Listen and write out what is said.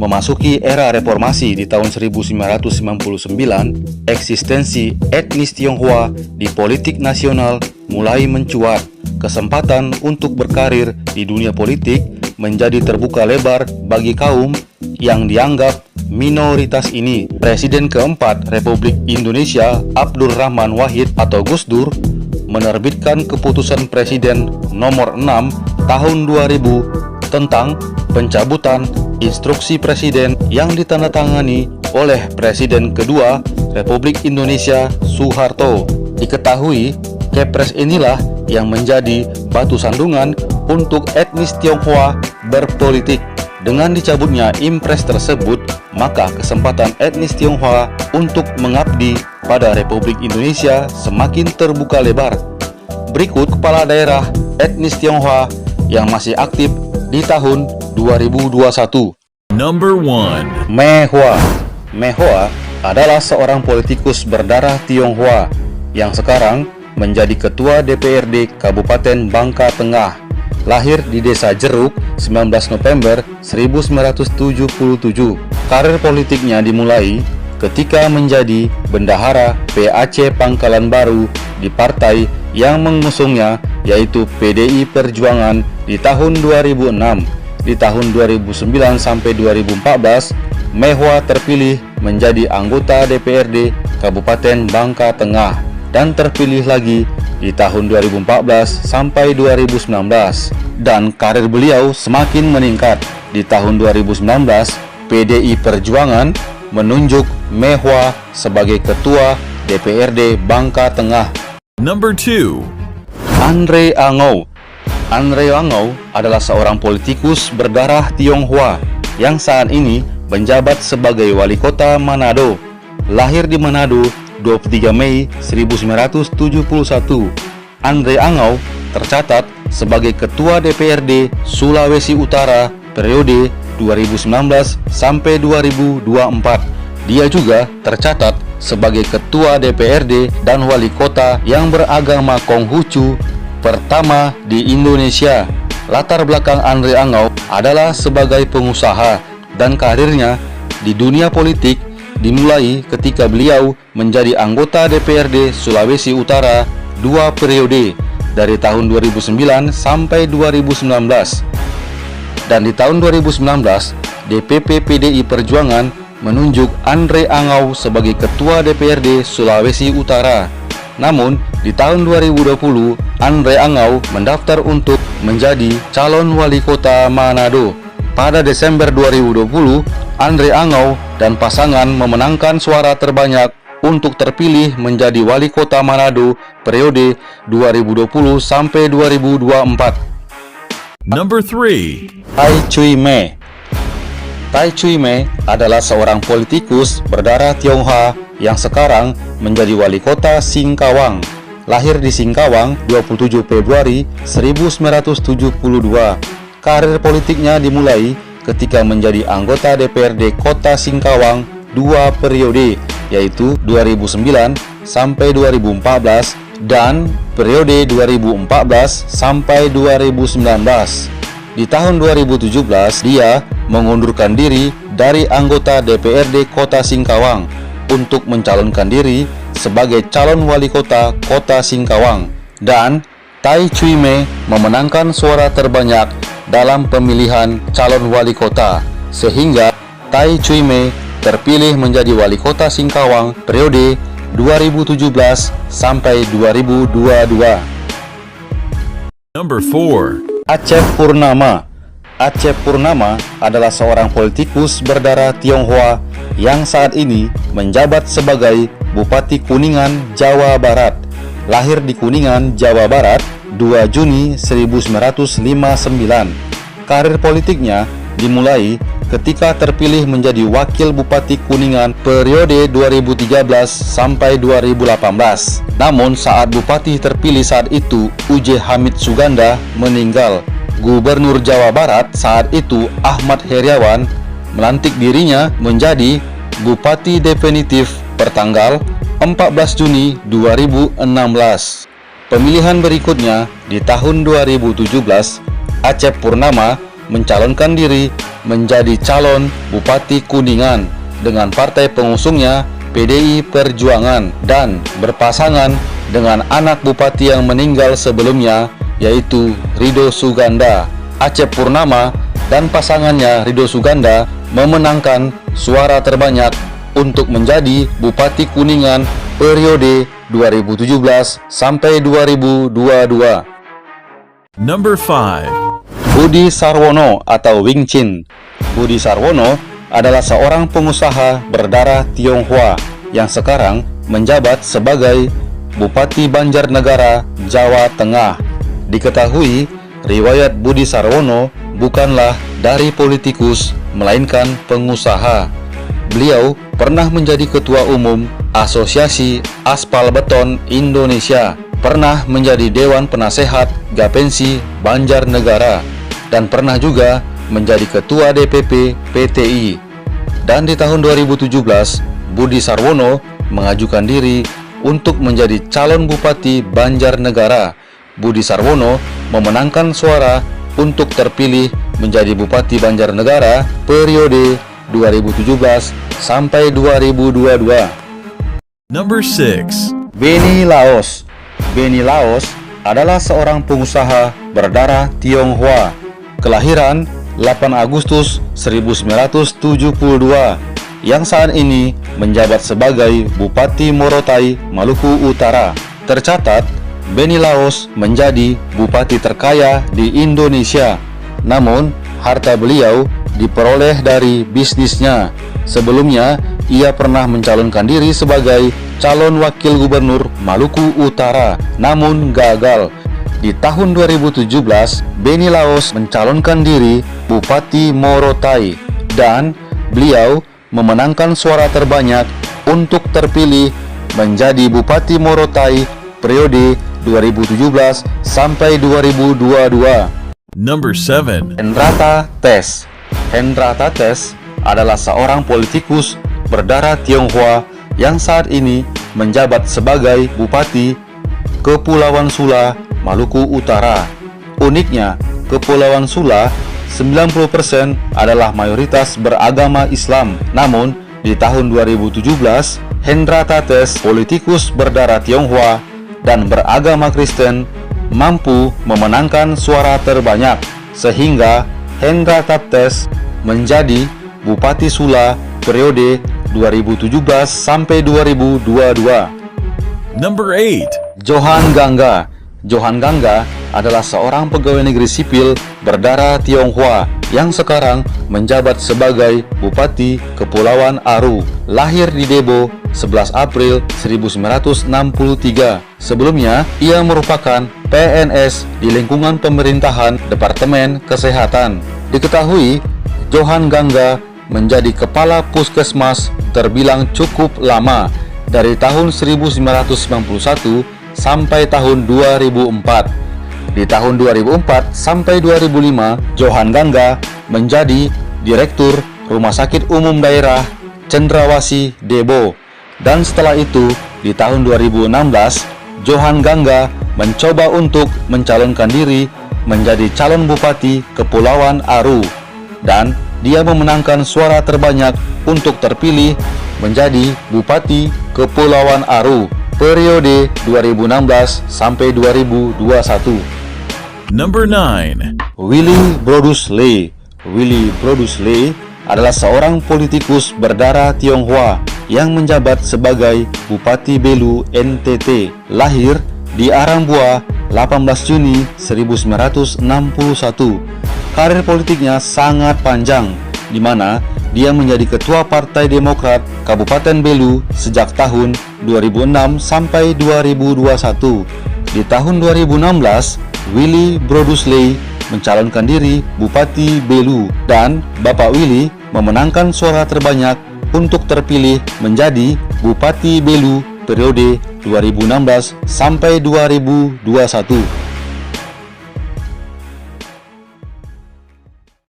memasuki era reformasi di tahun 1999, eksistensi etnis Tionghoa di politik nasional mulai mencuat. Kesempatan untuk berkarir di dunia politik menjadi terbuka lebar bagi kaum yang dianggap minoritas ini. Presiden keempat Republik Indonesia, Abdul Rahman Wahid atau Gus Dur, menerbitkan keputusan Presiden nomor 6 tahun 2000 tentang pencabutan instruksi Presiden yang ditandatangani oleh Presiden kedua Republik Indonesia Soeharto. Diketahui, Kepres inilah yang menjadi batu sandungan untuk etnis Tionghoa berpolitik. Dengan dicabutnya impres tersebut, maka kesempatan etnis Tionghoa untuk mengabdi pada Republik Indonesia semakin terbuka lebar. Berikut kepala daerah etnis Tionghoa yang masih aktif di tahun 2021. Number 1. Mei Hua. Mei Hua adalah seorang politikus berdarah Tionghoa yang sekarang menjadi Ketua DPRD Kabupaten Bangka Tengah. Lahir di Desa Jeruk 19 November 1977. Karir politiknya dimulai ketika menjadi bendahara PAC Pangkalan Baru di partai yang mengusungnya, yaitu PDI Perjuangan di tahun 2006. Di tahun 2009 sampai 2014, Mei Hua terpilih menjadi anggota DPRD Kabupaten Bangka Tengah dan terpilih lagi di tahun 2014 sampai 2019. Dan karir beliau semakin meningkat. Di tahun 2019, PDI Perjuangan menunjuk Mei Hua sebagai Ketua DPRD Bangka Tengah. Number 2. Andre Angou. Andre Angou adalah seorang politikus berdarah Tionghoa yang saat ini menjabat sebagai Wali Kota Manado. Lahir di Manado 23 Mei 1971, Andre Angou tercatat sebagai Ketua DPRD Sulawesi Utara periode 2019 sampai 2024. Dia juga tercatat sebagai Ketua DPRD dan Wali Kota yang beragama Konghucu pertama di Indonesia. Latar belakang Andre Angou adalah sebagai pengusaha dan karirnya di dunia politik dimulai ketika beliau menjadi anggota DPRD Sulawesi Utara 2 periode dari tahun 2009 sampai 2019. Dan di tahun 2019, DPP PDI Perjuangan menunjuk Andre Angou sebagai Ketua DPRD Sulawesi Utara. Namun, di tahun 2020, Andre Angou mendaftar untuk menjadi calon wali kota Manado. Pada Desember 2020, Andre Angou dan pasangan memenangkan suara terbanyak untuk terpilih menjadi wali kota Manado periode 2020 sampai 2024. Number 3. Tai Cui Mei. Tai Cui Mei adalah seorang politikus berdarah Tionghoa yang sekarang menjadi wali kota Singkawang. Lahir di Singkawang 27 Februari 1972. Karir politiknya dimulai ketika menjadi anggota DPRD Kota Singkawang 2 periode, yaitu 2009 sampai 2014 dan periode 2014 sampai 2019. Di tahun 2017, dia mengundurkan diri dari anggota DPRD Kota Singkawang untuk mencalonkan diri sebagai calon wali kota Kota Singkawang. Dan Tai Cui Mei memenangkan suara terbanyak dalam pemilihan calon wali kota, sehingga Tai Cui Mei terpilih menjadi wali kota Singkawang periode 2017 sampai 2022. Number 4. Acep Purnama. Acep Purnama adalah seorang politikus berdarah Tionghoa yang saat ini menjabat sebagai Bupati Kuningan, Jawa Barat. Lahir di Kuningan, Jawa Barat 2 Juni 1959. Karir politiknya dimulai ketika terpilih menjadi Wakil Bupati Kuningan periode 2013 sampai 2018. Namun saat Bupati terpilih saat itu, U.J. Hamid Suganda, meninggal. Gubernur Jawa Barat saat itu, Ahmad Heriawan, melantik dirinya menjadi Bupati definitif pertanggal 14 Juni 2016. Pemilihan berikutnya di tahun 2017, Acep Purnama mencalonkan diri menjadi calon Bupati Kuningan dengan partai pengusungnya PDI Perjuangan dan berpasangan dengan anak bupati yang meninggal sebelumnya, yaitu Ridho Suganda. Acep Purnama dan pasangannya Ridho Suganda memenangkan suara terbanyak untuk menjadi Bupati Kuningan periode 2017 sampai 2022. Number 5. Budi Sarwono atau Wing Chin. Budi Sarwono adalah seorang pengusaha berdarah Tionghoa yang sekarang menjabat sebagai Bupati Banjarnegara, Jawa Tengah. Diketahui, riwayat Budi Sarwono bukanlah dari politikus, melainkan pengusaha. Beliau pernah menjadi Ketua Umum Asosiasi Aspal Beton Indonesia, pernah menjadi Dewan Penasehat Gapensi Banjarnegara, dan pernah juga menjadi Ketua DPP PTI. Dan di tahun 2017, Budi Sarwono mengajukan diri untuk menjadi calon Bupati Banjarnegara. Budi Sarwono memenangkan suara untuk terpilih menjadi Bupati Banjarnegara periode 2017 sampai 2022. Number 6. Benny Laos. Benny Laos adalah seorang pengusaha berdarah Tionghoa, kelahiran 8 Agustus 1972, yang saat ini menjabat sebagai Bupati Morotai, Maluku Utara. Tercatat, Benny Laos menjadi bupati terkaya di Indonesia. Namun, harta beliau diperoleh dari bisnisnya. Sebelumnya, ia pernah mencalonkan diri sebagai calon wakil gubernur Maluku Utara, namun gagal. Di tahun 2017, Benny Laos mencalonkan diri Bupati Morotai dan beliau memenangkan suara terbanyak untuk terpilih menjadi Bupati Morotai periode 2017 sampai 2022. Number 7. Hendrata Tes. Hendrata Tes adalah seorang politikus berdarah Tionghoa yang saat ini menjabat sebagai Bupati Kepulauan Sula, Maluku Utara. Uniknya, Kepulauan Sula 90% adalah mayoritas beragama Islam. Namun, di tahun 2017, Hendrata Tes, politikus berdarah Tionghoa dan beragama Kristen, mampu memenangkan suara terbanyak, sehingga Hendrata Tes menjadi Bupati Sula periode 2017 sampai 2022. Number 8. Johan Gangga. Johan Gangga adalah seorang pegawai negeri sipil berdarah Tionghoa yang sekarang menjabat sebagai Bupati Kepulauan Aru. Lahir di Debo 11 April 1963. Sebelumnya, ia merupakan PNS di lingkungan pemerintahan Departemen Kesehatan. Diketahui, Johan Gangga menjadi kepala puskesmas terbilang cukup lama, dari tahun 1991 sampai tahun 2004. Di tahun 2004 sampai 2005, Johan Gangga menjadi Direktur Rumah Sakit Umum Daerah Cendrawasih Debo. Dan setelah itu, di tahun 2016, Johan Gangga mencoba untuk mencalonkan diri menjadi calon Bupati Kepulauan Aru, dan dia memenangkan suara terbanyak untuk terpilih menjadi Bupati Kepulauan Aru periode 2016 sampai 2021. Number 9. Willy Brodus Lee. Willy Brodus Lee adalah seorang politikus berdarah Tionghoa yang menjabat sebagai Bupati Belu NTT. Lahir di Arambua 18 Juni 1961. Karir politiknya sangat panjang, di mana dia menjadi Ketua Partai Demokrat Kabupaten Belu sejak tahun 2006 sampai 2021. Di tahun 2016, Willy Brodus Lee mencalonkan diri Bupati Belu, dan Bapak Willy memenangkan suara terbanyak untuk terpilih menjadi Bupati Belu periode 2016 sampai 2021.